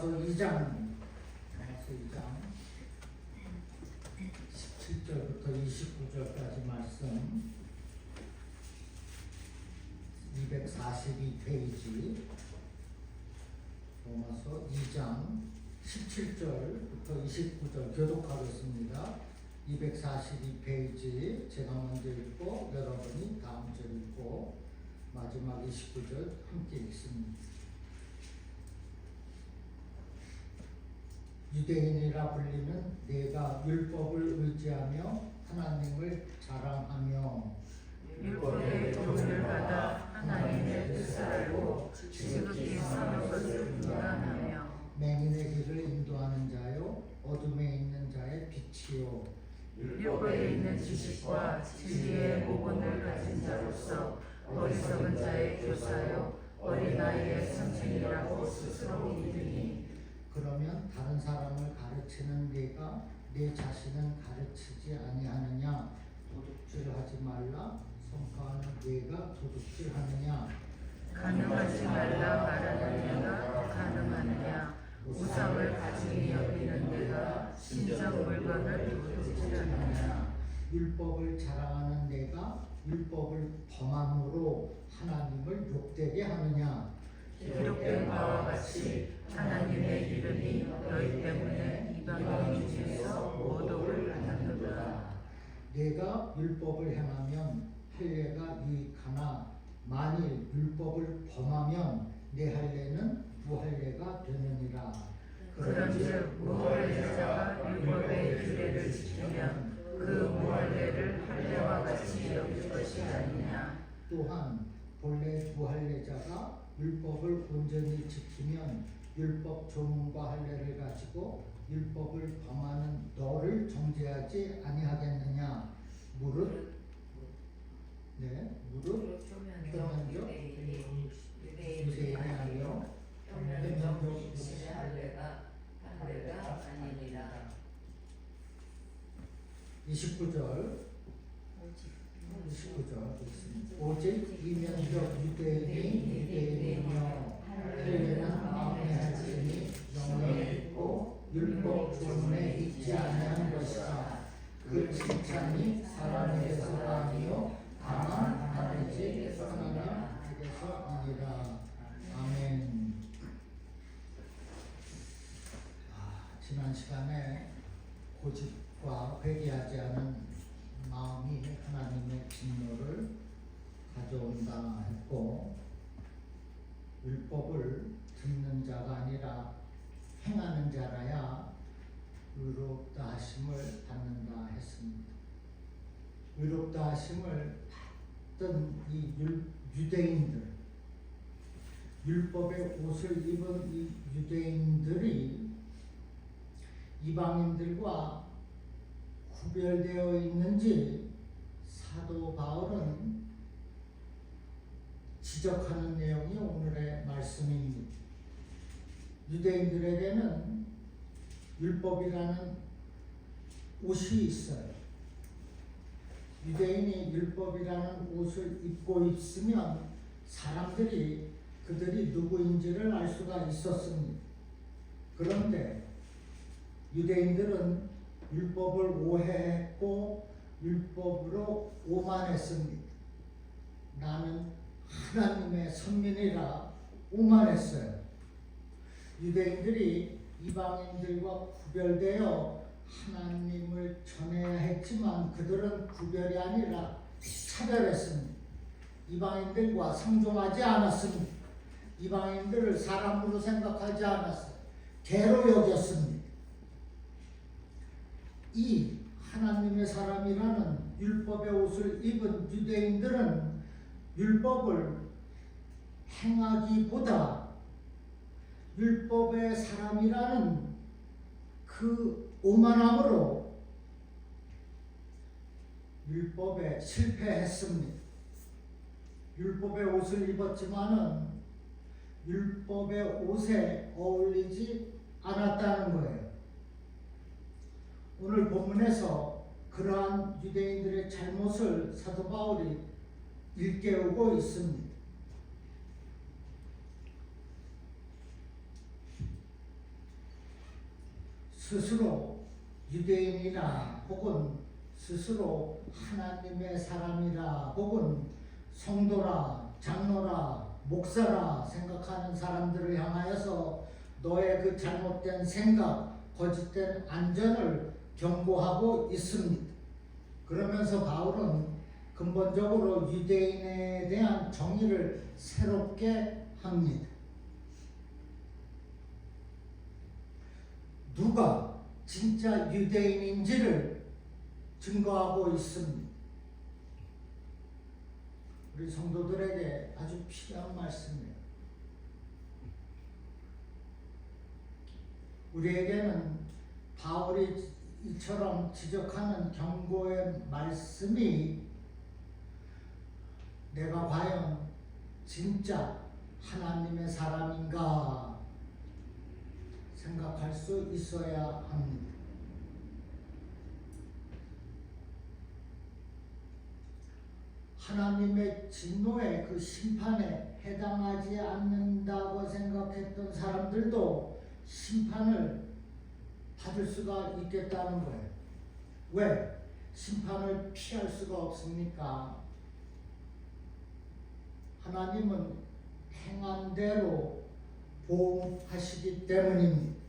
로마서 2장 17절부터 29절까지 말씀 242페이지 로마서 2장 17절부터 29절 교독하겠습니다. 242페이지 제가 먼저 읽고 여러분이 다음 절 읽고 마지막 29절 함께 읽습니다. 유대인이라 불리는 내가 율법을 의지하며 하나님을 자랑하며 율법의 도를 받아 하나님의 뜻을 알고 지극히 선한 것을 분간하며 맹인의 길을 인도하는 자요 어둠에 있는 자의 빛이요 율법에 있는 지식과 진리의 모본을 가진 자로서 어리석은 자의 교사요 어린아이의 선생이라고 스스로 믿으니 그러면 다른 사람을 가르치는 네가 내 자신은 가르치지 아니하느냐? 도둑질하지 말라 선포하는 네가 도둑질하느냐? 가늠하지 말라 말하는 네가 가늠하느냐? 우상을 가증히 여기는 네가 신적 물건을 도둑질하느냐? 율법을 자랑하는 네가 율법을 범함으로 하나님을 욕되게 하느냐? 기록된 바와 같이 하나님의 이름이 너희 때문에 이방인 중에서 모독을 받는도다. 내가 율법을 행하면 할례가 유익하나 만일 율법을 범하면 내 할례는 무할례가 되느니라. 그런즉 무할례자가 율법의 규례를 지키면 그 무할례를 할례와 같이 여길 것이 아니냐. 또한 본래 무할례자가 율법을 온전히 지키면 율법 조문과 할례를 가지고 율법을 범하는 너를 정죄하지 아니하겠느냐. 무릇 표면적 유대인이 아니요 표면적 육신의 할례가 아니니라. 29절 오직 이면적 유대인이며 할례는 마음에 할지니 영에 있고 율법 조문에 있지 아니한 것이라. 그 칭찬이 사람에게서가 아니요 다만 하나님의 하나님에게서이니라. 아멘. 지난 시간에 고집과 회개하지 않은 마음이 하나님의 진노를 가져온다 했고, 율법을 듣는 자가 아니라 행하는 자라야 의롭다 하심을 받는다 했습니다. 의롭다 하심을 받던 이 유대인들, 율법의 옷을 입은 이 유대인들이 이방인들과 구별되어 있는지 사도 바울은 지적하는 내용이 오늘의 말씀입니다. 유대인들에게는 율법이라는 옷이 있어요. 유대인이 율법이라는 옷을 입고 있으면 사람들이 그들이 누구인지를 알 수가 있었습니다. 그런데 유대인들은 율법을 오해했고 율법으로 오만했습니다. 나는 하나님의 선민이라 오만했어요. 유대인들이 이방인들과 구별되어 하나님을 전해야 했지만 그들은 구별이 아니라 차별했습니다. 이방인들과 상종하지 않았습니다. 이방인들을 사람으로 생각하지 않았어요. 개로 여겼습니다. 이 하나님의 사람이라는 율법의 옷을 입은 유대인들은 율법을 행하기보다 율법의 사람이라는 그 오만함으로 율법에 실패했습니다. 율법의 옷을 입었지만은 율법의 옷에 어울리지 않았다는 거예요. 오늘 본문에서 그러한 유대인들의 잘못을 사도 바울이 일깨우고 있습니다. 스스로 유대인이나 혹은 스스로 하나님의 사람이라 혹은 성도라 장로라 목사라 생각하는 사람들을 향하여서 너의 그 잘못된 생각, 거짓된 안전을 경고하고 있습니다. 그러면서 바울은 근본적으로 유대인에 대한 정의를 새롭게 합니다. 누가 진짜 유대인인지를 증거하고 있습니다. 우리 성도들에게 아주 필요한 말씀이에요. 우리에게는 바울이 이처럼 지적하는 경고의 말씀이 내가 과연 진짜 하나님의 사람인가 생각할 수 있어야 합니다. 하나님의 진노의 그 심판에 해당하지 않는다고 생각했던 사람들도 심판을 받을 수가 있겠다는 거예요. 왜? 심판을 피할 수가 없습니까? 하나님은 행한 대로 보호하시기 때문입니다.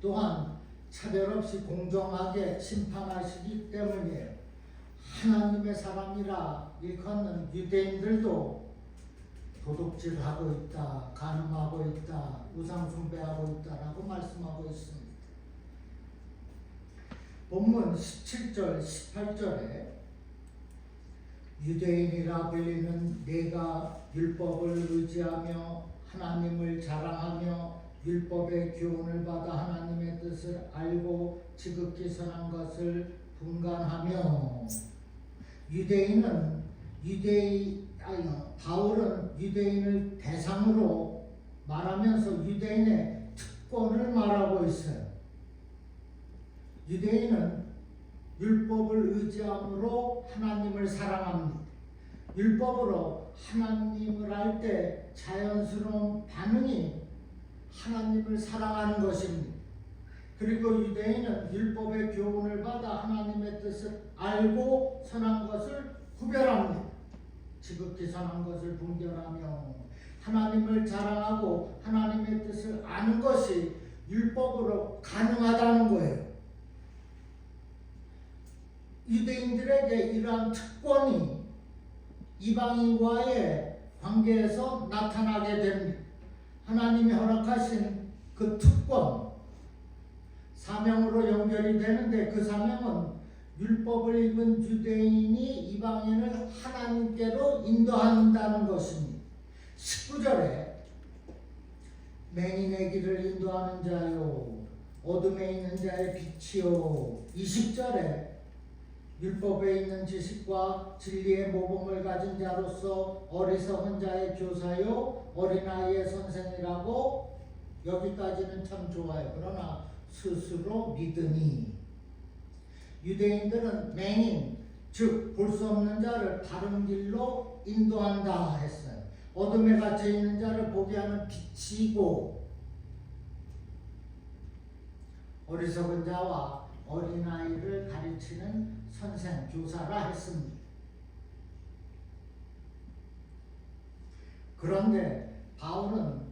또한 차별 없이 공정하게 심판하시기 때문이에요. 하나님의 사람이라 일컫는 유대인들도 도둑질하고 있다, 간음하고 있다, 우상숭배하고 있다라고 말씀하고 있습니다. 본문 17절, 18절에 유대인이라 불리는 내가 율법을 의지하며 하나님을 자랑하며 율법의 교훈을 받아 하나님의 뜻을 알고 지극히 선한 것을 분간하며 바울은 유대인을 대상으로 말하면서 유대인의 특권을 말하고 있어요. 유대인은 율법을 의지함으로 하나님을 사랑합니다. 율법으로 하나님을 알 때 자연스러운 반응이 하나님을 사랑하는 것입니다. 그리고 유대인은 율법의 교훈을 받아 하나님의 뜻을 알고 선한 것을 구별합니다. 지극히 선한 것을 분별하며 하나님을 자랑하고 하나님의 뜻을 아는 것이 율법으로 가능하다는 거예요. 유대인들에게 이러한 특권이 이방인과의 관계에서 나타나게 됩니다. 하나님이 허락하신 그 특권, 사명으로 연결이 되는데 그 사명은 율법을 읽은 유대인이 이방인을 하나님께로 인도한다는 것입니다. 19절에 맹인의 길을 인도하는 자요 어둠에 있는 자의 빛이요 20절에 율법에 있는 지식과 진리의 모범을 가진 자로서 어리석은 자의 교사요 어린아이의 선생이라고 여기까지는 참 좋아요. 그러나 스스로 믿으니 유대인들은 맹인 즉 볼 수 없는 자를 바른 길로 인도한다 했어요. 어둠에 갇혀 있는 자를 보게 하는 빛이고 어리석은 자와 어린아이를 가르치는 선생, 교사라 했습니다. 그런데 바울은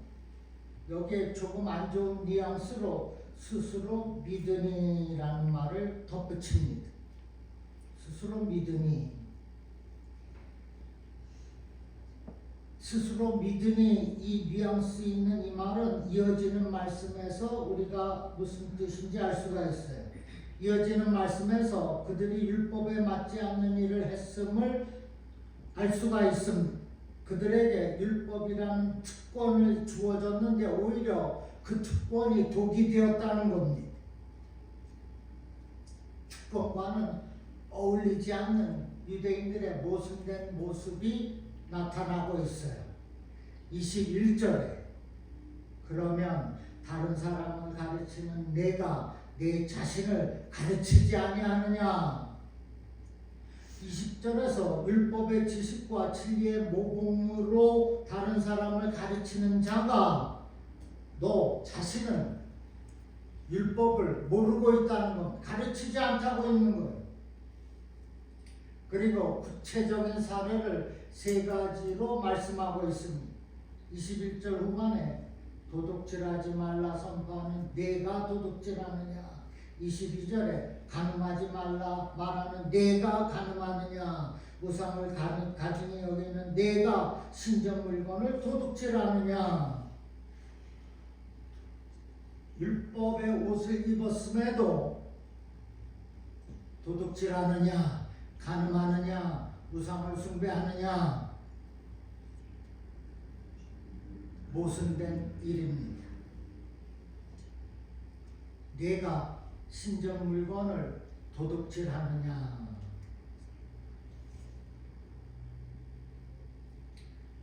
여기에 조금 안 좋은 뉘앙스로 스스로 믿으니라는 말을 덧붙입니다. 스스로 믿으니. 스스로 믿으니 이 뉘앙스 있는 이 말은 이어지는 말씀에서 우리가 무슨 뜻인지 알 수가 있어요. 이어지는 말씀에서 그들이 율법에 맞지 않는 일을 했음을 알 수가 있습니다. 그들에게 율법이라는 특권을 주어졌는데 오히려 그 특권이 독이 되었다는 겁니다. 특권과는 어울리지 않는 유대인들의 모순된 모습이 나타나고 있어요. 21절에 그러면 다른 사람을 가르치는 내가 내 자신을 가르치지 아니하느냐. 20절에서 율법의 지식과 진리의 모범으로 다른 사람을 가르치는 자가 너 자신은 율법을 모르고 있다는 것, 가르치지 않다고 있는 거예요. 그리고 구체적인 사례를 세 가지로 말씀하고 있습니다. 21절 후반에 도둑질하지 말라 선포하는 내가 도둑질하느냐, 22절에 가늠하지 말라 말하는 내가 가늠하느냐, 우상을 가증히 여기는 내가 신전 물건을 도둑질하느냐. 율법의 옷을 입었음에도 도둑질하느냐, 가늠하느냐, 우상을 숭배하느냐, 모순된 일입니다. 내가 신전 물건을 도둑질하느냐.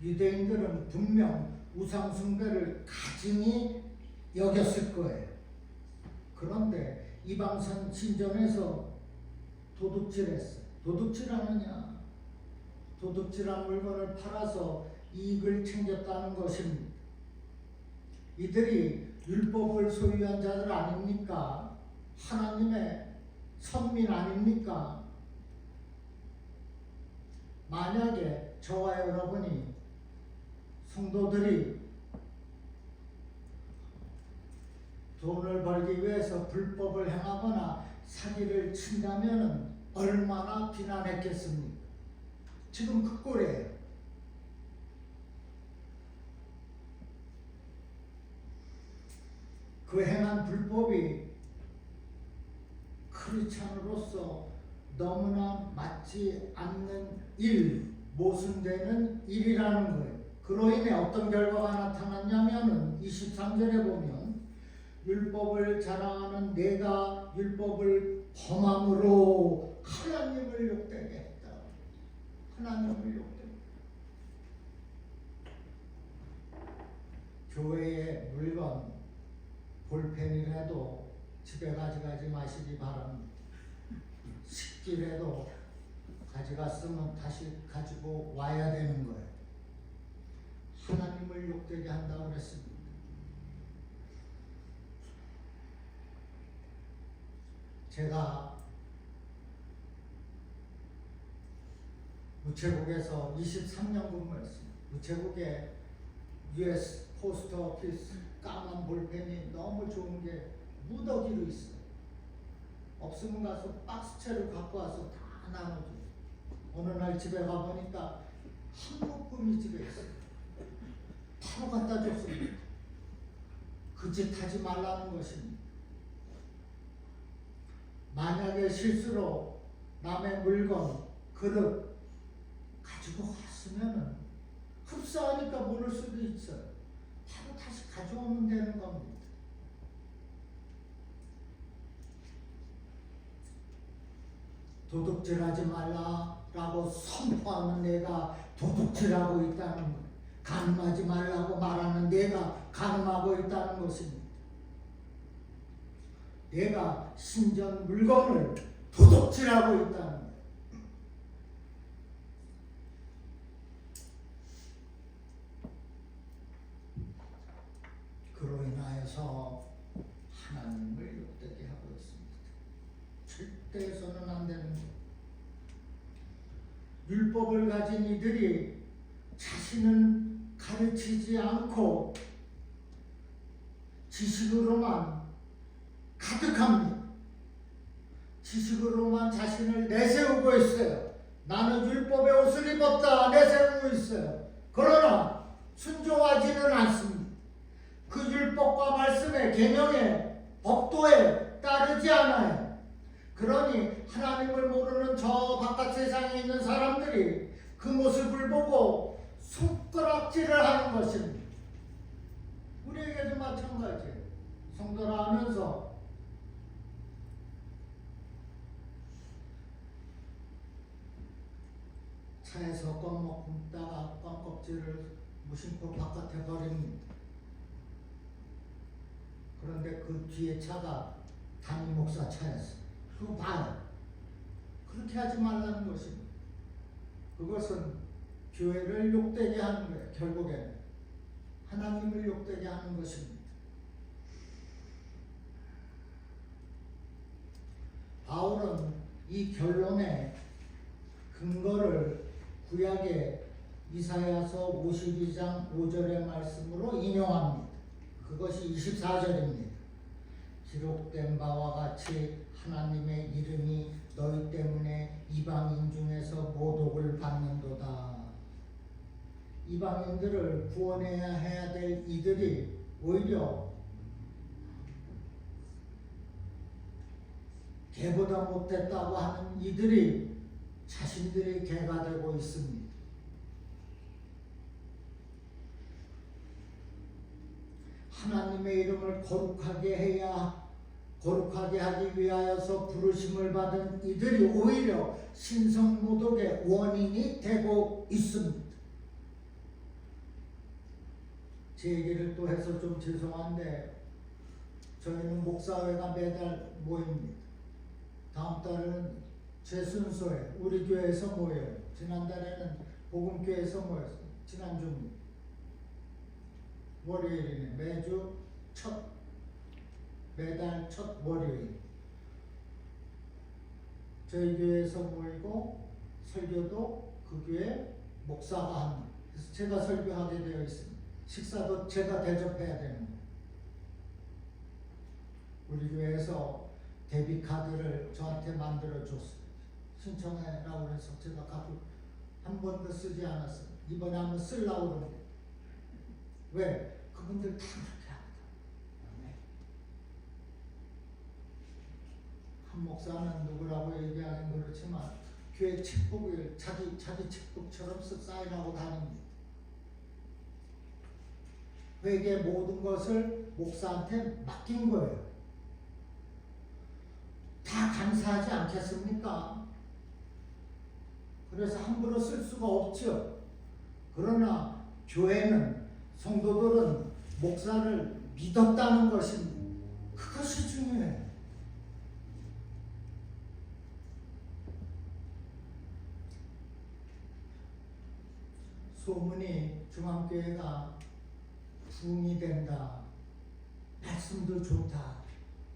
유대인들은 분명 우상 숭배를 가증히 여겼을 거예요. 그런데 이방선 신전에서 도둑질했어요. 도둑질하느냐? 도둑질한 물건을 팔아서 이익을 챙겼다는 것입니다. 이들이 율법을 소유한 자들 아닙니까? 하나님의 선민 아닙니까? 만약에 저와 여러분이 성도들이 돈을 벌기 위해서 불법을 행하거나 사기를 친다면 얼마나 비난했겠습니까? 지금 그 꼴이에요. 그 행한 불법이 크리스찬으로서 너무나 맞지 않는 일, 모순되는 일이라는 거예요. 그로 인해 어떤 결과가 나타났냐면은 23절에 보면 율법을 자랑하는 내가 율법을 범함으로 하나님을 욕되게 했다. 하나님을 욕되게. 교회의 물건 볼펜이라도 집에 가져가지 마시기 바랍니다. 식기라도 가져갔으면 다시 가지고 와야 되는 거예요. 하나님을 욕되게 한다고 그랬습니다. 제가 우체국에서 23년 근무했습니다. 우체국에 US 포스트 오피스 까만 볼펜이 너무 좋은 게 무더기로 있어요. 없으면 가서 박스채를 갖고 와서 다 나눠줘요. 어느 날 집에 가보니까 한 묶음이 집에 있어요. 바로 갖다 줬습니다. 그 짓 하지 말라는 것입니다. 만약에 실수로 남의 물건, 그릇 가지고 갔으면 흡사하니까 모를 수도 있어요. 바로 다시 가져오면 되는 겁니다. 도둑질하지 말라라고 선포하는 내가 도둑질하고 있다는 것, 가늠하지 말라고 말하는 내가 가늠하고 있다는 것입니다. 내가 신전 물건을 도둑질하고 있다는 것. 그로 인하여서 하나님을 욕되게 하고 있습니다. 절대 해서는 안 되는 것. 율법을 가진 이들이 자신은 가르치지 않고 지식으로만 가득합니다. 지식으로만 자신을 내세우고 있어요. 나는 율법의 옷을 입었다 내세우고 있어요. 그러나 순종하지는 않습니다. 그 율법과 말씀에 계명에 법도에 따르지 않아요. 그러니 하나님을 모르는 저 바깥 세상에 있는 사람들이 그 모습을 보고 손가락질을 하는 것입니다. 우리에게도 마찬가지예요. 성도라 하면서 차에서 껌 먹다가 껌 껍질을 무심코 바깥에 버립니다. 그런데 그 뒤에 차가 담임 목사 차였어요. 그거 봐요. 그렇게 하지 말라는 것입니다. 그것은 교회를 욕되게 하는 거예요. 결국에는 하나님을 욕되게 하는 것입니다. 바울은 이 결론의 근거를 구약의 이사야서 52장 5절의 말씀으로 인용합니다. 그것이 24절입니다. 기록된 바와 같이 하나님의 이름이 너희 때문에 이방인 중에서 모독을 받는도다. 이방인들을 구원해야 해야 될 이들이 오히려 개보다 못됐다고 하는 이들이 자신들이 개가 되고 있습니다. 하나님의 이름을 거룩하게 하기 위하여서 부르심을 받은 이들이 오히려 신성모독의 원인이 되고 있습니다. 제 얘기를 또 해서 좀 죄송한데 저희는 목사회가 매달 모입니다. 다음 달은 제 순서에 우리 교회에서 모여요. 지난달에는 복음교회에서 모였어요. 지난주입니다. 월요일이네. 매달 첫 월요일 저희 교회에서 모이고 설교도 그 교회 목사가 합니다. 그래서 제가 설교하게 되어 있습니다. 식사도 제가 대접해야 되는 거예요. 우리 교회에서 데뷔카드를 저한테 만들어 줬어요. 신청해라고 해서 제가 갖고 한 번도 쓰지 않았어요. 이번에 한번 쓰려고 그러는데 왜? 그분들 다 그렇게 합니다. 한 목사는 누구라고 얘기하는 그렇지만 교회 책북을 자기 책북처럼 쓱 사인하고 다닙니다. 회계 모든 것을 목사한테 맡긴 거예요. 다 감사하지 않겠습니까? 그래서 함부로 쓸 수가 없죠. 그러나 교회는 성도들은 목사를 믿었다는 것입니다. 그것이 중요해요. 소문이 중앙교회가 부흥이 된다. 말씀도 좋다.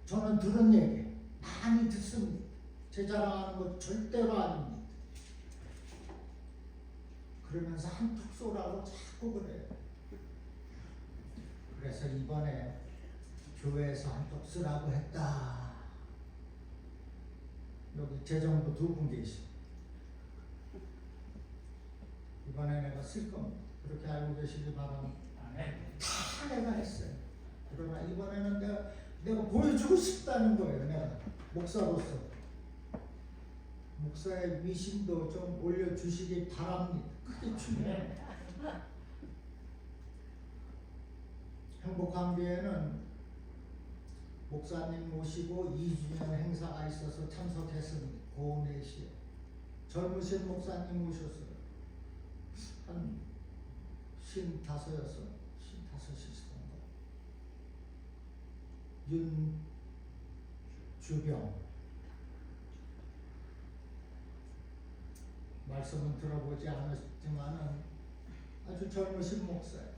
저는 들은 얘기 많이 듣습니다. 제 자랑하는 것 절대로 아닙니다. 그러면서 한턱 쏘라고 자꾸 그래요. 그래서 이번에 교회에서 한턱 쏘라고 했다. 여기 재정부 2분 계시죠. 이번에 내가 쓸 겁니다. 그렇게 알고 계시기 바랍니다. 다 내가 했어요. 그러나 이번에는 내가 보여주고 싶다는 거예요. 내가 목사로서 목사의 위신도 좀 올려주시기 바랍니다. 그게 중요해요. 행복한 교회는 목사님 모시고 2주년 행사가 있어서 참석했습니다. 고운 4시에 젊으신 목사님 모셨어요. 한 55이었어. 55이었던가. 윤주병 말씀은 들어보지 않았지만은 아주 젊으신 목사예요.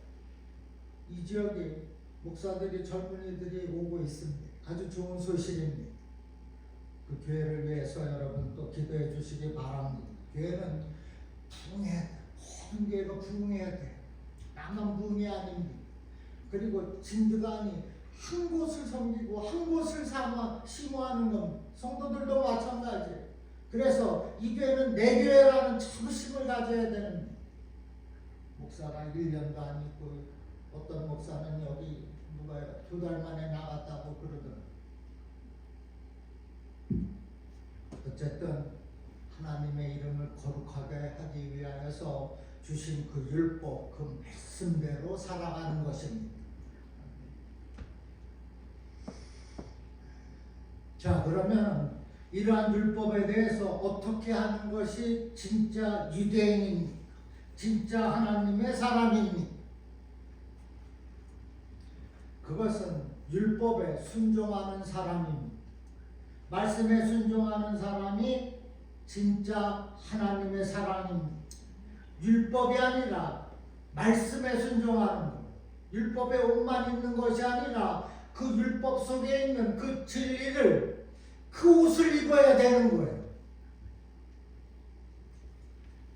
이 지역에 목사들이 젊은이들이 오고 있습니다. 아주 좋은 소식입니다. 그 교회를 위해서 여러분 또 기도해 주시기 바랍니다. 교회는 부흥해야 돼. 모든 교회가 부흥해야 돼. 나만 부흥이 아닙니다. 그리고 진드간이 한 곳을 섬기고 한 곳을 심호하는 건 성도들도 마찬가지예요. 그래서 이 교회는 내 교회라는 자부심을 가져야 되는 목사가 1년도 안 있고 어떤 목사는 여기 누가 2달 만에 나갔다고 그러더라고요. 어쨌든 하나님의 이름을 거룩하게 하기 위하여서 주신 그 율법, 그 말씀대로 살아가는 것입니다. 자, 그러면 이러한 율법에 대해서 어떻게 하는 것이 진짜 유대인입니까? 진짜 하나님의 사람입니까? 그것은 율법에 순종하는 사람입니다. 말씀에 순종하는 사람이 진짜 하나님의 사람입니다. 율법이 아니라 말씀에 순종하는 것. 율법에 옷만 입는 것이 아니라 그 율법 속에 있는 그 진리를, 그 그 옷을 입어야 되는 거예요.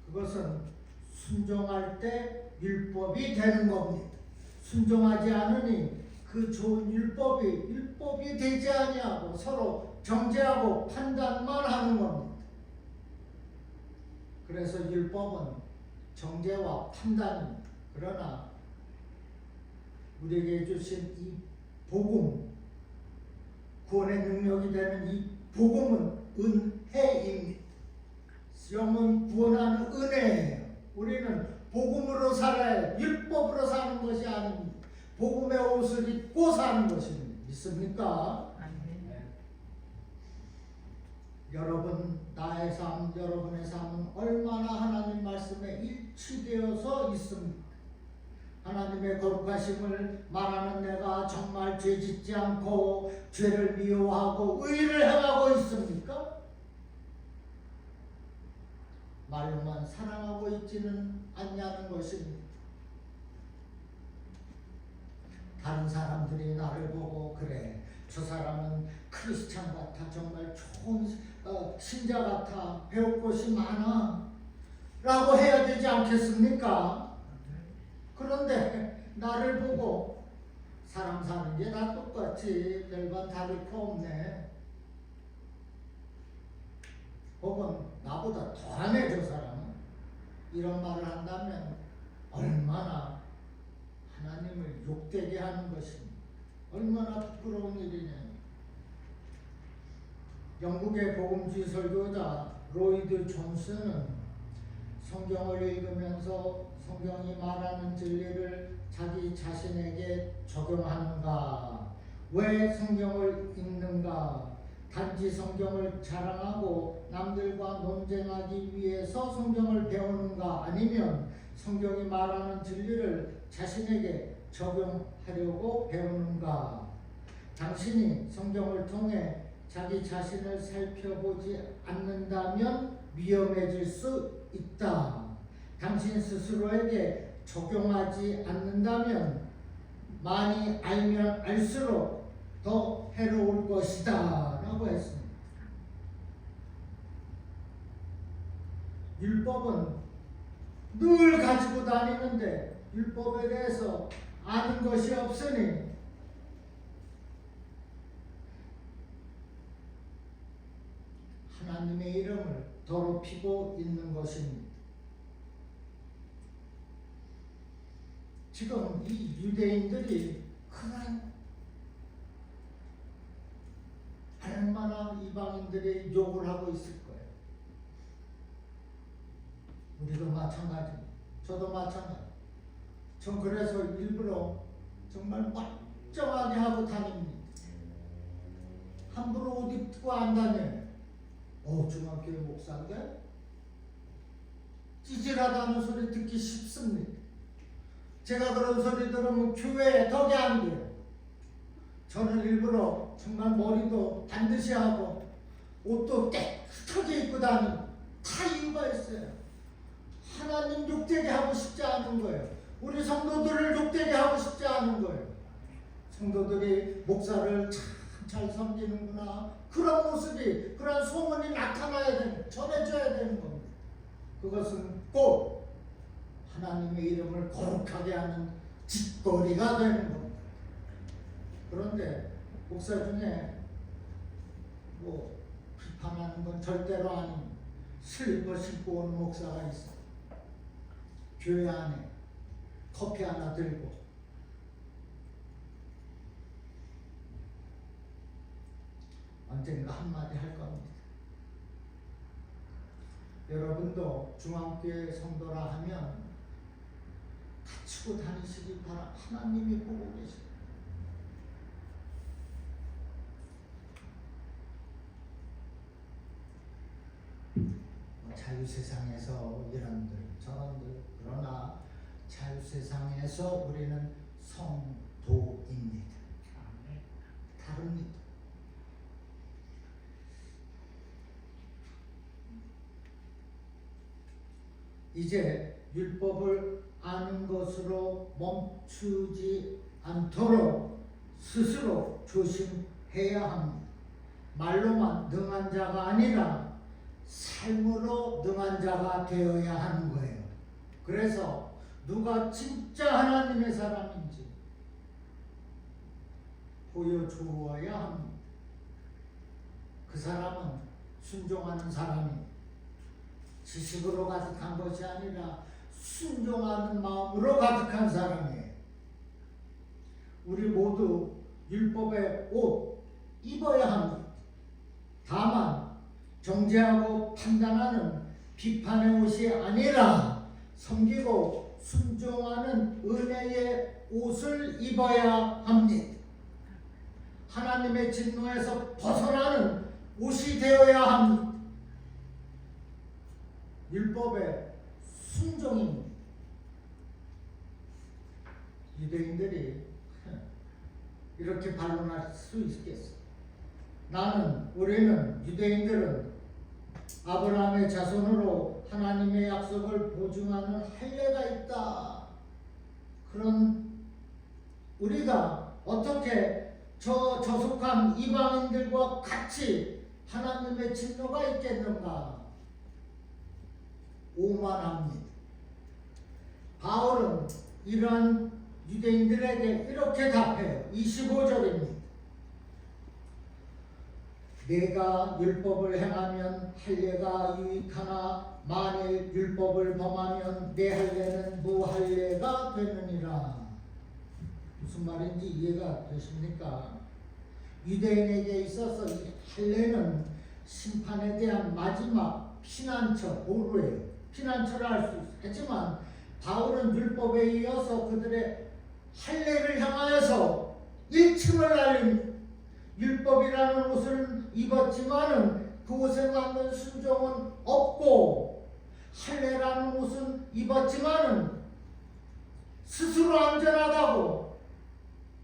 그것은 순종할 때 율법이 되는 겁니다. 순종하지 않으니 그 좋은 율법이 되지 아니하고 서로 정죄하고 판단만 하는 겁니다. 그래서 율법은 정죄와 판단입니다. 그러나 우리에게 주신 이 복음, 구원의 능력이 되는 이 복음은 은혜입니다. 영혼 구원하는 은혜예요. 우리는 복음으로 살아야 율법으로 사는 것이 아닙니다. 복음의 옷을 입고 사는 것입니다. 믿습니까? 여러분, 나의 삶, 여러분의 삶은 얼마나 하나님 말씀에 일치되어서 있습니까? 하나님의 거룩하심을 말하는 내가 정말 죄짓지 않고 죄를 미워하고 의를 행하고 있습니까? 말로만 사랑하고 있지는 않냐는 것입니다. 다른 사람들이 나를 보고 그래, 저 사람은 크리스찬 같아, 정말 좋은 신자 같아, 배울 것이 많아 라고 해야 되지 않겠습니까? 그런데 나를 보고 사람 사는 게 다 똑같이 별반 다를 거 없네, 혹은 나보다 더하네 저 사람은, 이런 말을 한다면 얼마나 하나님을 욕되게 하는 것입니다. 얼마나 부끄러운 일이냐. 영국의 복음주의 설교자 로이드 존스는 성경을 읽으면서 성경이 말하는 진리를 자기 자신에게 적용하는가? 왜 성경을 읽는가? 단지 성경을 자랑하고 남들과 논쟁하기 위해서 성경을 배우는가? 아니면 성경이 말하는 진리를 자신에게 적용하려고 배우는가? 당신이 성경을 통해 자기 자신을 살펴보지 않는다면 위험해질 수 있다. 당신 스스로에게 적용하지 않는다면 많이 알면 알수록 더 해로울 것이다 라고 했습니다. 율법은 늘 가지고 다니는데 율법에 대해서 아는 것이 없으니 하나님의 이름을 더럽히고 있는 것입니다. 지금 이 유대인들이 얼마나 이방인들의 욕을 하고 있을 거예요. 우리도 마찬가지입니다. 저도 마찬가지. 전 그래서 일부러 정말 멀쩡하게 하고 다닙니다. 함부로 옷 입고 안 다녀요. 중학교의 목사인데 찌질하다는 소리 듣기 쉽습니다. 제가 그런 소리 들으면 교회에 덕이 안 돼요. 저는 일부러 정말 머리도 반드시 하고 옷도 깨끗하게 입고 다니는, 다 이유가 있어요. 하나님 욕되게 하고 싶지 않은 거예요. 우리 성도들을 욕되게 하고 싶지 않은 거예요. 성도들이 목사를 참 잘 섬기는구나, 그런 모습이, 그런 소문이 나타나야 되는, 전해져야 되는 겁니다. 그것은 꼭 하나님의 이름을 거룩하게 하는 짓거리가 되는 겁니다. 그런데 목사 중에 비판하는 건 절대로 아닙니다. 슬리퍼 신고 오는 목사가 있어요. 교회 안에 커피 하나 들고 언젠가 한마디 할 겁니다. 여러분도 중앙교회 성도라 하면 갖추고 다니시기 바랍니다. 하나님이 보고 계십니다. 자유세상에서 이런들 저런들, 그러나 자유세상에서 우리는 성도입니다. 다릅니다. 이제 율법을 아는 것으로 멈추지 않도록 스스로 조심해야 합니다. 말로만 능한 자가 아니라 삶으로 능한 자가 되어야 하는 거예요. 그래서 누가 진짜 하나님의 사람인지 보여주어야 합니다. 그 사람은 순종하는 사람이 지식으로 가득한 것이 아니라 순종하는 마음으로 가득한 사람이에요. 우리 모두 율법의 옷 입어야 합니다. 다만 정죄하고 판단하는 비판의 옷이 아니라 섬기고 순종하는 은혜의 옷을 입어야 합니다. 하나님의 진노에서 벗어나는 옷이 되어야 합니다. 율법의 순종입니다. 유대인들이 이렇게 반론할 수 있겠어. 우리는 유대인들은 아브라함의 자손으로 하나님의 약속을 보증하는 할례가 있다. 그런 우리가 어떻게 저속한 이방인들과 같이 하나님의 진노가 있겠는가? 오만합니다. 바울은 이러한 유대인들에게 이렇게 답해요. 25절입니다. 내가 율법을 행하면 할례가 유익하나 만일 율법을 범하면 내 할례는 무할례가 되느니라. 무슨 말인지 이해가 되십니까? 유대인에게 있어서 이 할례는 심판에 대한 마지막 피난처, 보루예요. 피난처를 할 수 있어요. 하지만 바울은 율법에 이어서 그들의 할례를 향하여서 일침을 날립니다. 율법이라는 옷을 입었지만은 그 옷에 맞는 순종은 없고, 할례라는 옷은 입었지만은 스스로 안전하다고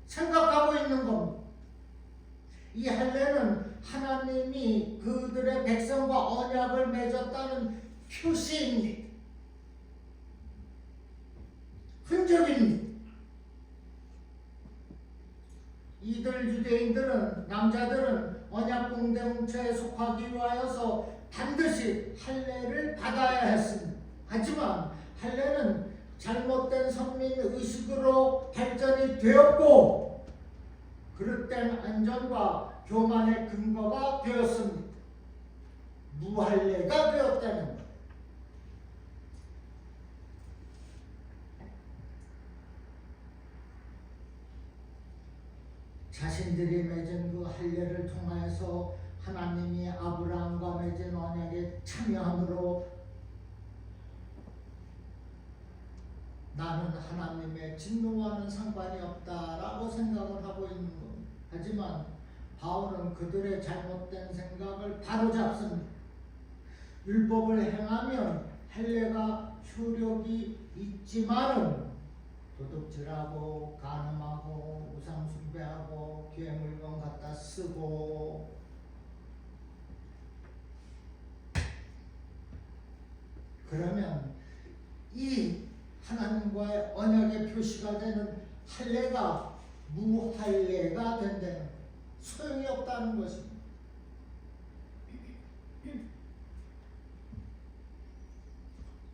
생각하고 있는 겁니다. 이 할례는 하나님이 그들의 백성과 언약을 맺었다는 표시입니다. 흔적입니다. 이들 유대인들은, 남자들은 언약 공동체에 속하기 위하여서 반드시 할례를 받아야 했습니다. 하지만 할례는 잘못된 선민 의식으로 발전이 되었고 그릇된 안전과 교만의 근거가 되었습니다. 무할례가 되었다는 것. 자신들이 맺은 그 할례를 통하여서 하나님이 아브라함과 맺은 언약에 참여함으로 나는 하나님의 진노와는 상관이 없다라고 생각을 하고 있는 겁니다. 하지만 바울은 그들의 잘못된 생각을 바로잡습니다. 율법을 행하면 할례가 효력이 있지만은 도둑질하고 간음하고 우상숭배하고 괴물건 갖다 쓰고 그러면 이 하나님과의 언약의 표시가 되는 할례가 무할례가 된다는, 소용이 없다는 것입니다.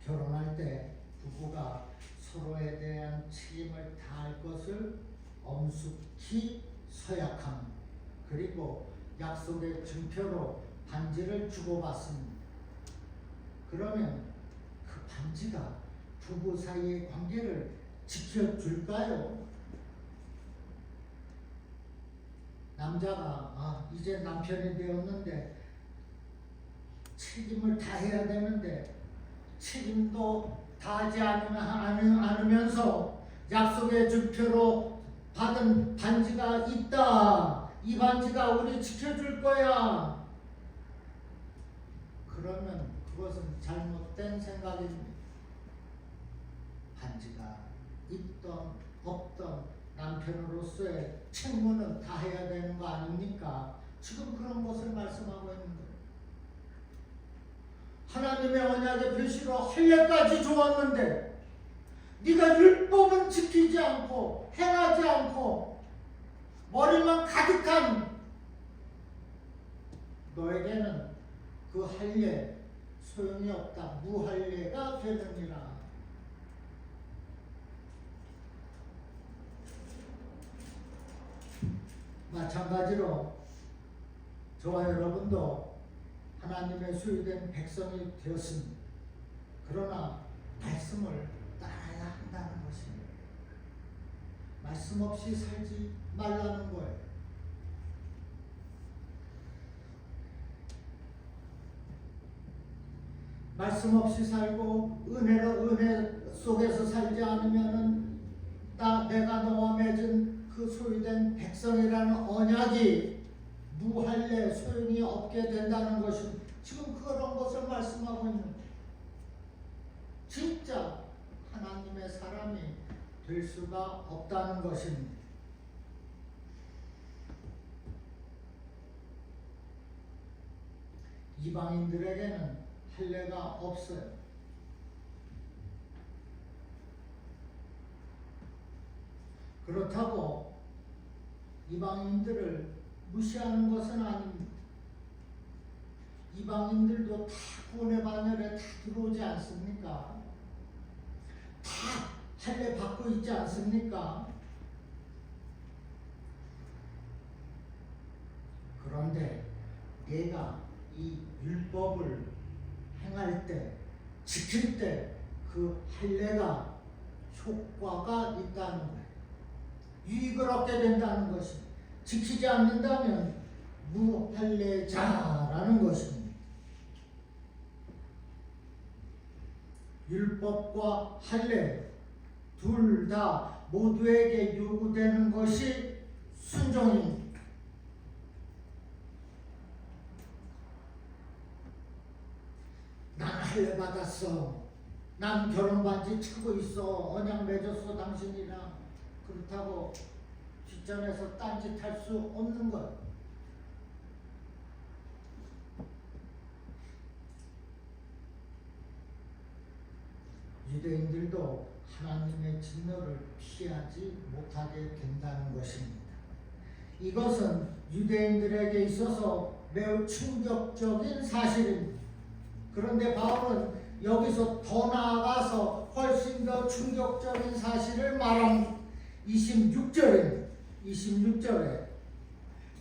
결혼할 때 부부가 서로에 대한 책임을 다할 것을 엄숙히 서약합니다. 그리고 약속의 증표로 반지를 주고받습니다. 그러면 그 반지가 부부 사이의 관계를 지켜줄까요? 남자가 이제 남편이 되었는데 책임을 다해야 되는데 책임도 다하지 않으면서 약속의 증표로 받은 반지가 있다. 이 반지가 우리 지켜줄 거야. 그러면 그것은 잘못된 생각입니다. 반지가 있던 없던 남편으로서의 책무는 다해야 되는 거 아닙니까? 지금 그런 것을 말씀하고 있는 거예요. 하나님의 언약의 표시로 할례까지 주었는데 네가 율법은 지키지 않고 행하지 않고 머리만 가득한 너에게는 그 할례 소용이 없다. 무할례가 되느니라. 마찬가지로 저와 여러분도 하나님의 소유된 백성이 되었습니다. 그러나 말씀을 따라야 한다는 것입니다. 말씀 없이 살지 말라는 거예요. 말씀 없이 살고 은혜 속에서 살지 않으면은 내가 너와 맺은 그 소유된 백성이라는 언약이 무할례 소용이 없게 된다는 것이 지금 그런 것을 말씀하고 있는 거예요. 진짜 하나님의 사람이 될 수가 없다는 것입니다. 이방인들에게는 할례가 없어요. 그렇다고 이방인들을 무시하는 것은 아닙니다. 이방인들도 다 구원의 반열에 다 들어오지 않습니까? 다 할례 받고 있지 않습니까? 그런데 내가 이 율법을 행할 때, 지킬 때 그 할례가 효과가 있다는 거예요. 유익을 얻게 된다는 것입니다. 지키지 않는다면 무할례자라는 것입니다. 율법과 할례 둘 다 모두에게 요구되는 것이 순종입니다. 난 할례 받았어. 난 결혼 반지 차고 있어. 언약 맺었어 당신이랑. 그렇다고 뒷전에서 딴짓할 수 없는 것. 유대인들도 하나님의 진노를 피하지 못하게 된다는 것입니다. 이것은 유대인들에게 있어서 매우 충격적인 사실입니다. 그런데 바울은 여기서 더 나아가서 훨씬 더 충격적인 사실을 말합니다. 26절에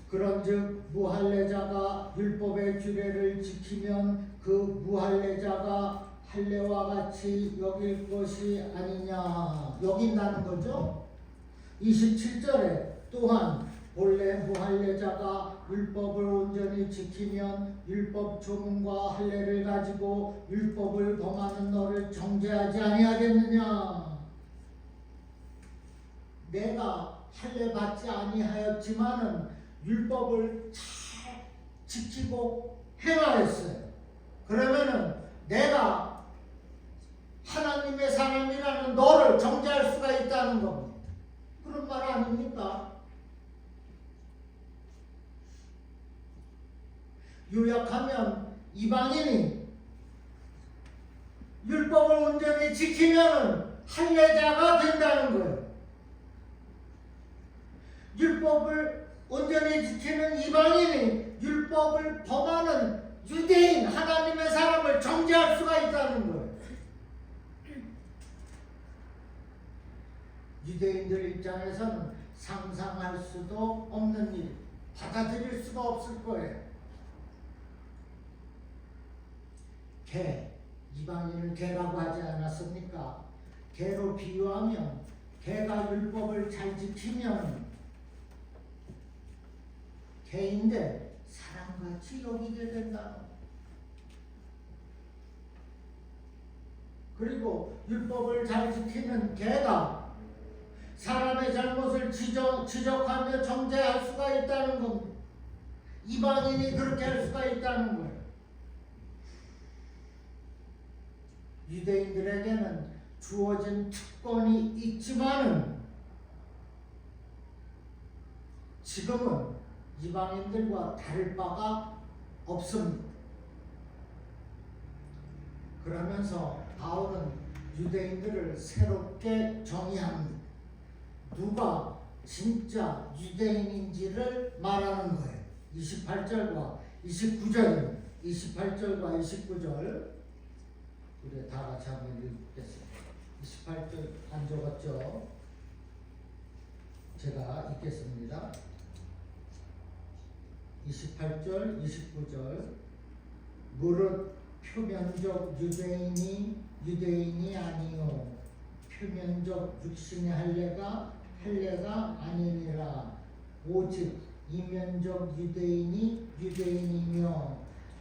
그런즉 무할례자가 율법의 규례를 지키면 그 무할례자가 할례와 같이 여길 것이 아니냐 여긴다는 거죠. 27절에 또한 본래 무할례자가 율법을 온전히 지키면 율법 조문과 할례를 가지고 율법을 범하는 너를 정죄하지 아니하겠느냐. 내가 할례 받지 아니하였지만은 율법을 잘 지키고 행하였어요. 그러면은 내가 하나님의 사람이라는 너를 정죄할 수가 있다는 겁니다. 그런 말 아닙니까? 요약하면 이방인이 율법을 온전히 지키면 할례자가 된다는 거예요. 율법을 온전히 지키는 이방인이 율법을 범하는 유대인 하나님의 사람을 정죄할 수가 있다는 거예요. 유대인들 입장에서는 상상할 수도 없는 일, 받아들일 수가 없을 거예요. 이방인을 개라고 하지 않았습니까? 개로 비유하면 개가 율법을 잘 지키면 개인데 사람같이 여기게 된다. 그리고 율법을 잘 지키는 개가 사람의 잘못을 지적하며 정죄할 수가 있다는 겁니다. 이방인이 그렇게 할 수가 있다는 거예요. 유대인들에게는 주어진 특권이 있지만은 지금은 이방인들과 다를 바가 없습니다. 그러면서 바울은 유대인들을 새롭게 정의합니다. 누가 진짜 유대인인지를 말하는 거예요. 28절과 29절, 28절과 29절 우리 다 같이 한번 읽겠습니다. 28절 안 적었죠? 제가 읽겠습니다. 28절, 29절 무릇 표면적 유대인이 아니요 표면적 육신의 할례가 아니니라. 오직 이면적 유대인이며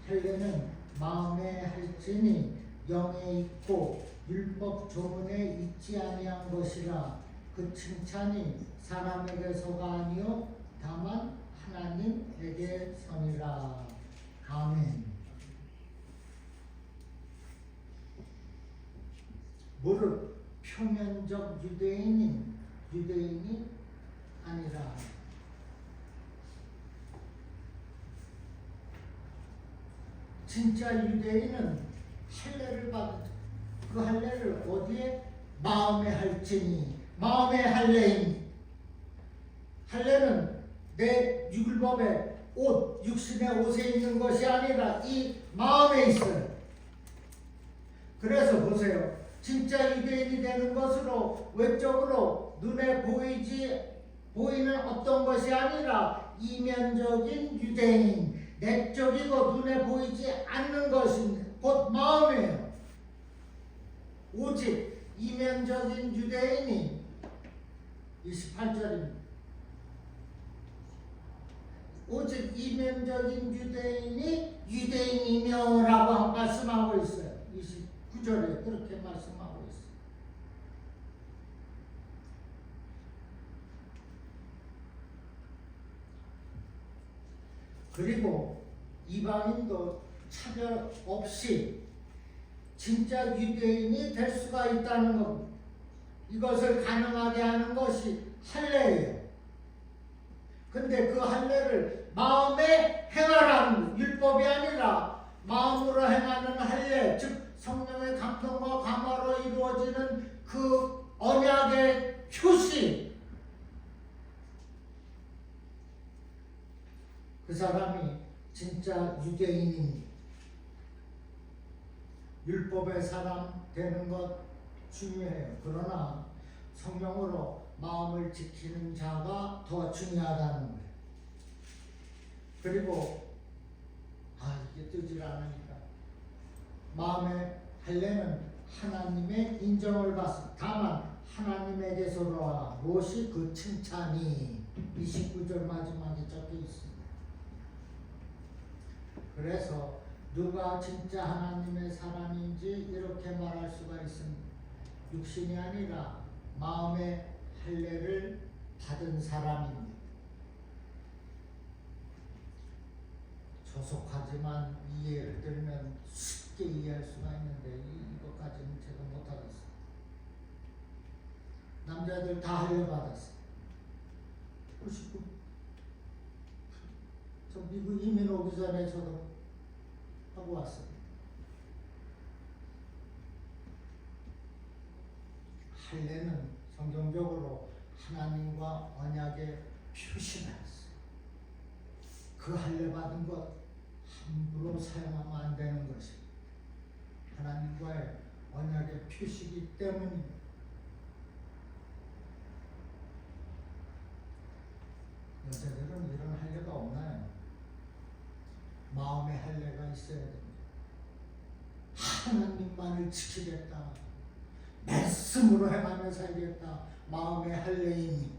할례는 마음에 할지니 영에 있고 율법 조문에 있지 아니한 것이라. 그 칭찬이 사람에게서가 아니요 다만 하나님에게서니라. 아멘. 무릇 표면적 유대인이 아니라. 진짜 유대인은 할례를 받은 그 할례를 어디에? 마음에 할지니. 마음의 할례인. 할례는 내 율법의 옷, 육신의 옷에 있는 것이 아니라 이 마음에 있어요. 그래서 보세요. 진짜 유대인이 되는 것으로 외적으로 눈에 보이는 어떤 것이 아니라 이면적인 유대인, 내적이고 눈에 보이지 않는 것인 곧 마음이에요. 오직 이면적인 유대인이 28절입니다. 오직 이면적인 유대인이며라고 말씀하고 있어요. 29절에 그렇게 말씀하고 있어요. 그리고 이방인도 차별 없이 진짜 유대인이 될 수가 있다는 겁니다. 이것을 가능하게 하는 것이 할례예요. 근데 그 할례를 마음에 행하라는 율법이 아니라 마음으로 행하는 할례, 즉 성령의 감동과 감화로 이루어지는 그 언약의 표시. 그 사람이 진짜 유대인입니다. 율법의 사람 되는 것 중요해요. 그러나 성령으로 마음을 지키는 자가 더 중요하다는 거예요. 그리고 이게 뜨질 않으니까 마음의 할례는 하나님의 인정을 받습니다. 다만 하나님에게서로와 무엇이 그 칭찬이 29절 마지막에 적혀 있습니다. 그래서 누가 진짜 하나님의 사람인지 이렇게 말할 수가 있습니다. 육신이 아니라 마음의 할례를 받은 사람입니다. 조속하지만 이해를 들면 쉽게 이해할 수가 있는데 이것까지는 제가 못하겠어요. 남자들 다 할례 받았어요. 99. 저 미국 이민 오기 전에 저도 하고 왔어요. 할례는 성경적으로 하나님과 언약의 표시가 있어요. 그 할례 받은 것 함부로 사용하면 안 되는 것입니다. 하나님과의 언약의 표시이기 때문입니다. 여자들은 이런 할례가 없나요? 마음의 할례가 있어야 됩니다. 하나님만을 지키겠다. 말씀으로 행하며 살겠다. 마음의 할례이니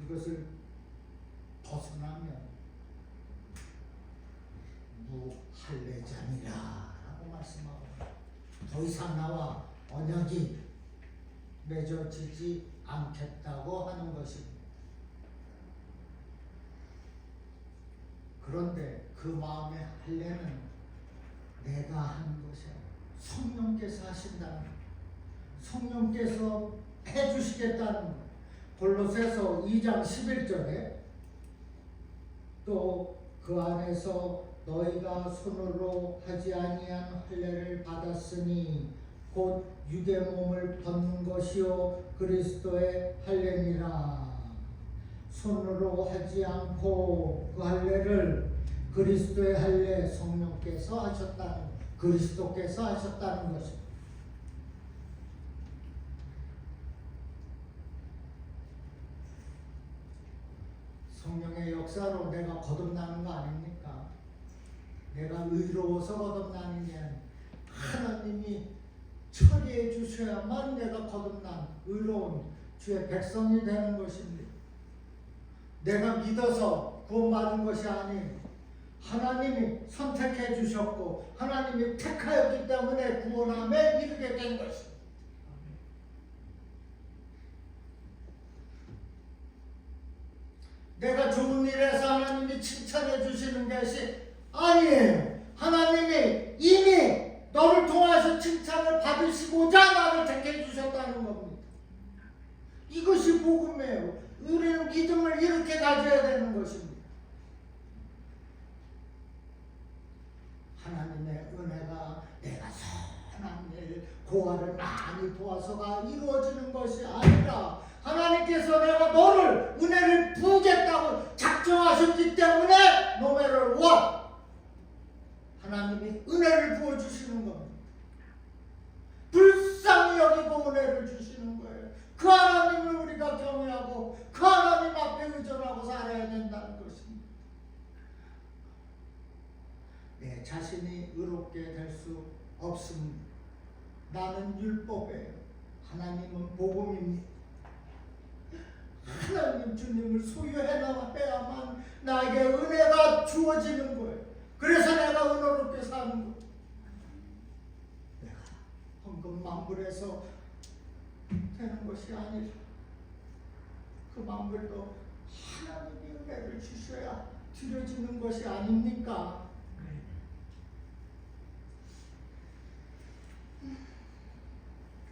이것을 벗어나면 무할례자니라 라고 말씀하고 더 이상 나와 언약이 맺어지지 않겠다고 하는 것입니다. 그런데 그 마음의 할례는 내가 하는 것이야. 성령께서 하신다는 것. 성령께서 해주시겠다는 것. 골로새서 2장 11절에 또 그 안에서 너희가 손으로 하지 아니한 할례를 받았으니 곧 육의 몸을 벗는 것이요 그리스도의 할례니라. 손으로 하지 않고 그 할례를 그 그리스도의 할례 성령께서 하셨다는, 그리스도께서 하셨다는 것입니다. 성령의 역사로 내가 거듭나는 거 아닙니까? 내가 의로워서 거듭나는 게 아니라 하나님이 처리해 주셔야만 내가 거듭난 의로운 주의 백성이 되는 것입니다. 내가 믿어서 구원받은 것이 아니고 하나님이 선택해 주셨고 하나님이 택하였기 때문에 구원함에 이르게 된 것입니다. 내가 좋은 일에서 하나님이 칭찬해 주시는 것이 아니에요. 하나님이 이미 너를 통해서 칭찬을 받으시고자 나를 택해 주셨다는 겁니다. 이것이 복음이에요. 우리는 믿음을 이렇게 가져야 되는 것입니다. 하나님의 은혜가 내가 선한 일, 고아를 많이 도와서가 이루어지는 것이 아니라 하나님께서 내가 너를 은혜를 부겠다고 작정하셨기 때문에 no matter what 하나님이 은혜를 부어주시는 겁니다. 불쌍히 여기고 은혜를 주시는 거예요. 그 하나님을 우리가 경외하고 그 하나님 앞에 의존하고 살아야 된다는 것입니다. 내 자신이 의롭게 될 수 없습니다. 나는 율법이에요. 하나님은 복음입니다. 하나님 주님을 소유해야만 나에게 은혜가 주어지는 거예요. 그래서 내가 은혜롭게 사는 거예요. 내가 헌금 만불해서 되는 것이 아니라 그 만불도 하나님이 은혜를 주셔야 드려지는 것이 아닙니까?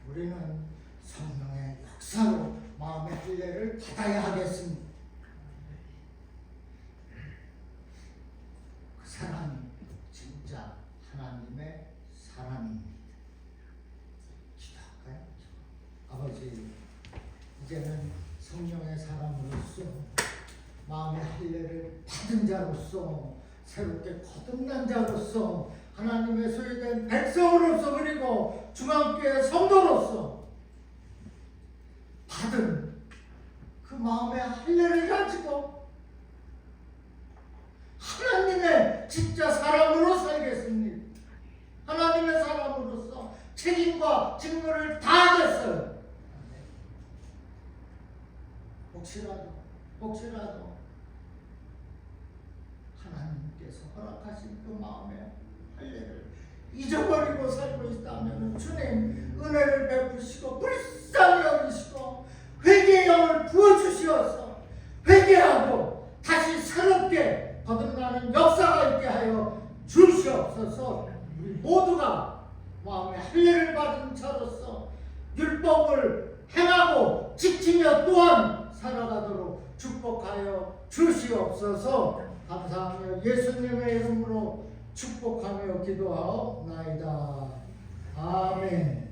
우리는 성령의 역사로 마음의 할례를 받아야 하겠습니다. 그 사람이 진짜 하나님의 사람입니다. 기도할까요? 아버지, 이제는 성령의 사람으로서 마음의 할례를 받은 자로서 새롭게 거듭난 자로서 하나님의 소유된 백성으로서 그리고 중앙교회 성도로서 받은 그 마음의 할례를 가지고 하나님의 진짜 사람으로 살겠습니다. 하나님의 사람으로서 책임과 직무를 다하겠어요. 혹시라도 하나님께서 허락하신 그 마음의 할례를 잊어버리고 살고 있다면 주님 은혜를 베푸시고 불쌍히 여기시고 회개의 영을 부어주시어서 회개하고 다시 새롭게 거듭나는 역사가 있게 하여 주시옵소서. 우리 모두가 마음의 할례를 받은 자로서 율법을 행하고 지키며 또한 살아가도록 축복하여 주시옵소서. 감사하며 예수님의 이름으로 축복하며 기도하옵나이다. 아멘.